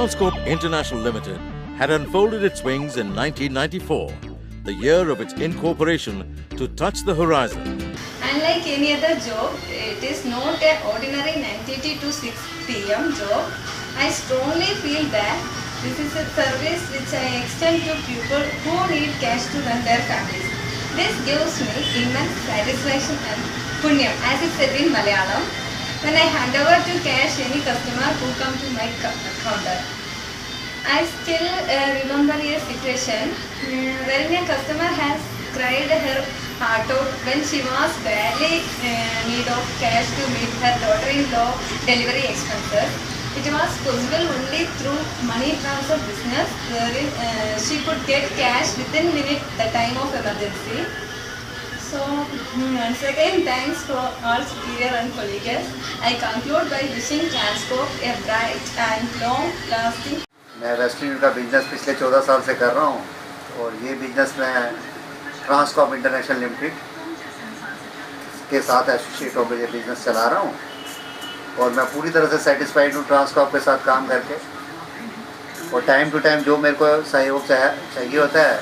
Transcorp International Limited had unfolded its wings in 1994, the year of its incorporation, to touch the horizon. Unlike any other job, it is not an ordinary 9:30 to 6 p.m. job. I strongly feel that this is a service which I extend to people who need cash to run their families. This gives me immense satisfaction and punyam, as it said in Malayalam, when I hand over to cash any customer who come to my counter. I still remember a situation wherein a customer has cried her heart out when she was badly need of cash to meet her daughter-in-law delivery expenses. It was possible only through money transfer business wherein she could get cash within minute the time of emergency. So once again, thanks to all superior and colleagues. I conclude by wishing Transcorp a bright and long-lasting. मैं western union का business पिछले 14 साल से कर रहा हूँ और ये बिजनेस मैं ट्रांसकॉर्प इंटरनेशनल लिमिटेड के साथ एसोसिएट होकर ये बिजनेस चला रहा हूँ और मैं पूरी तरह से सेटिस्फाइड हूँ ट्रांसकॉर्प के साथ काम करके। और टाइम टू टाइम जो मेरे को सहयोग चाहिए होता है,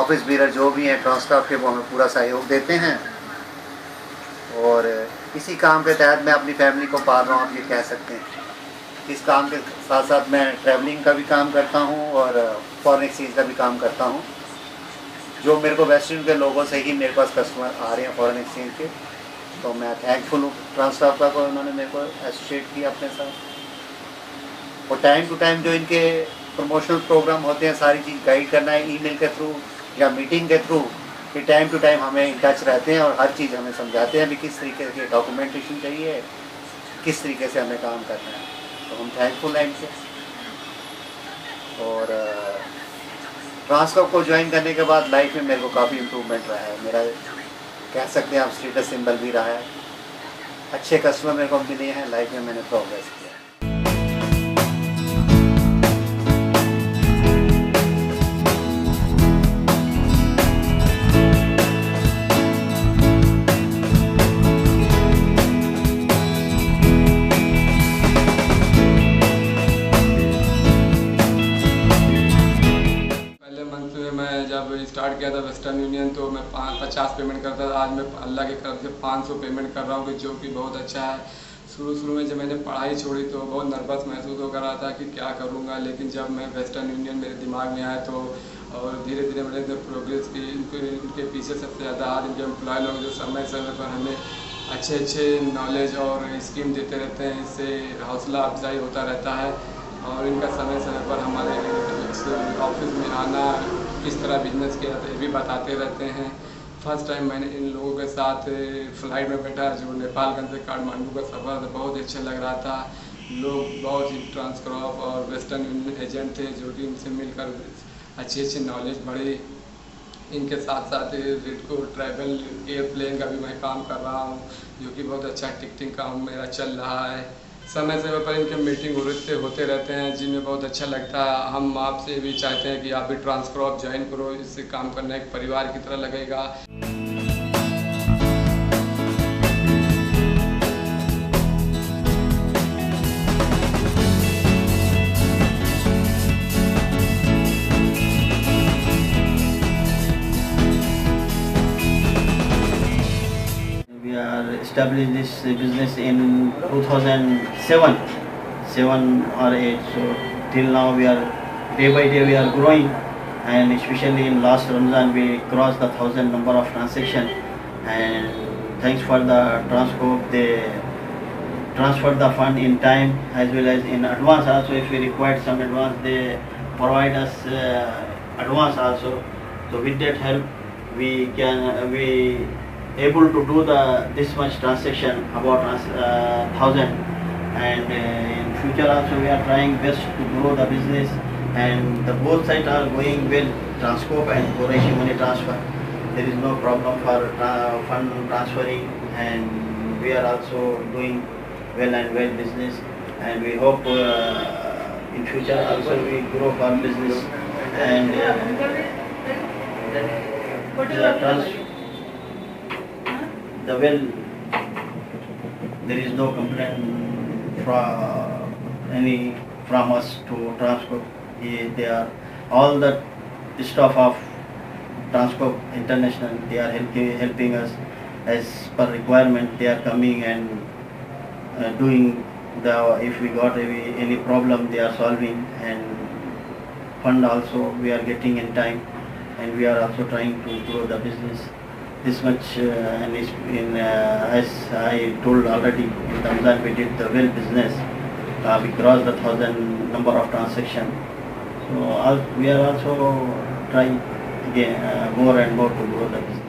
ऑफिस बीरर जो भी हैं ट्रांसकॉर्प के, वो हमें पूरा सहयोग देते हैं और इसी काम के तहत मैं अपनी फैमिली को पाल रहा हूँ, आप ये कह सकते हैं। इस काम के साथ साथ मैं ट्रैवलिंग का भी काम करता हूँ और फॉरेन एक्सचेंज का भी काम करता हूँ। जो मेरे को वेस्टर्न के लोगों से ही मेरे पास कस्टमर आ रहे हैं फॉरेन एक्सचेंज के, तो मैं थैंकफुल हूँ ट्रांसकॉर्प का को उन्होंने मेरे को एसोसिएट किया अपने साथ। और टाइम टू टाइम जो इनके प्रमोशनल प्रोग्राम होते हैं, सारी चीज़ गाइड करना है ईमेल के थ्रू या मीटिंग के थ्रू, कि टाइम टू टाइम हमें इन टच रहते हैं और हर चीज़ हमें समझाते हैं भी किस तरीके के डॉक्यूमेंटेशन चाहिए, किस तरीके से हमें काम करना है। तो हम थैंकफुल हैं इनसे। और ट्रांसकॉर्प को ज्वाइन करने के बाद लाइफ में मेरे को काफ़ी इम्प्रूवमेंट रहा है। मेरा कह सकते हैं आप स्टेटस सिंबल भी रहा है, अच्छे कस्टमर मेरे को मिले हैं, लाइफ में मैंने प्रोग्रेस किया। स्टार्ट किया था वेस्टर्न यूनियन, तो मैं 50 पेमेंट करता था। आज मैं अल्लाह के तरफ से 500 पेमेंट कर रहा हूँ, जो कि बहुत अच्छा है। शुरू में जब मैंने पढ़ाई छोड़ी तो बहुत नर्वस महसूस हो रहा था कि क्या करूँगा, लेकिन जब मैं वेस्टर्न यूनियन मेरे दिमाग में आया तो और धीरे धीरे मैंने प्रोग्रेस की। इनके पीछे सबसे ज़्यादा हाथ इनके एम्प्लॉय लोग जो समय समय पर हमें अच्छे नॉलेज और स्कीम देते रहते हैं, इससे हौसला अफजाई होता रहता है। और इनका समय समय पर हमारे ऑफिस में आना, किस तरह बिजनेस किया जाता है, ये भी बताते रहते हैं। फर्स्ट टाइम मैंने इन लोगों के साथ फ्लाइट में बैठा, जो नेपालगंज से काठमांडू का सफ़र था, बहुत अच्छा लग रहा था। लोग बहुत ही ट्रांसकॉर्प और वेस्टर्न यूनियन एजेंट थे, जो कि इनसे मिलकर अच्छी नॉलेज बढ़ी। इनके साथ साथ रिडको ट्रैवल एयरप्लेन का भी मैं काम कर रहा हूँ, जो कि बहुत अच्छा टिकटिंग काम मेरा चल रहा है। समय समय पर इनके मीटिंग होते रहते हैं, जिनमें बहुत अच्छा लगता है। हम आपसे भी चाहते हैं कि आप भी ट्रांसकॉर्प ज्वाइन करो, इससे काम करना एक परिवार की तरह लगेगा। Established this business in 2007 or 8, so till now we are day by day we are growing, and especially in last Ramadan we crossed the 1,000 number of transaction, and thanks for the Transcorp, they transfer the fund in time as well as in advance also. If we require some advance, they provide us advance also. So with that help we able to do this much transaction, about 1,000, and in future also we are trying best to grow the business, and the both sides are going well, Transcorp and Qureshi Money Transfer. There is no problem for fund transferring, and we are also doing well business, and we hope in future also we grow our business, and there is no complaint from any from us to Transcorp. They are all the staff of Transcorp International. They are helping us as per requirement. They are coming and doing if we got any problem, they are solving, and fund also we are getting in time, and we are also trying to grow the business this much. And as I told already, in Ramzan we did the well business. We crossed the 1,000 number of transactions. So we are also trying again more and more to grow the business.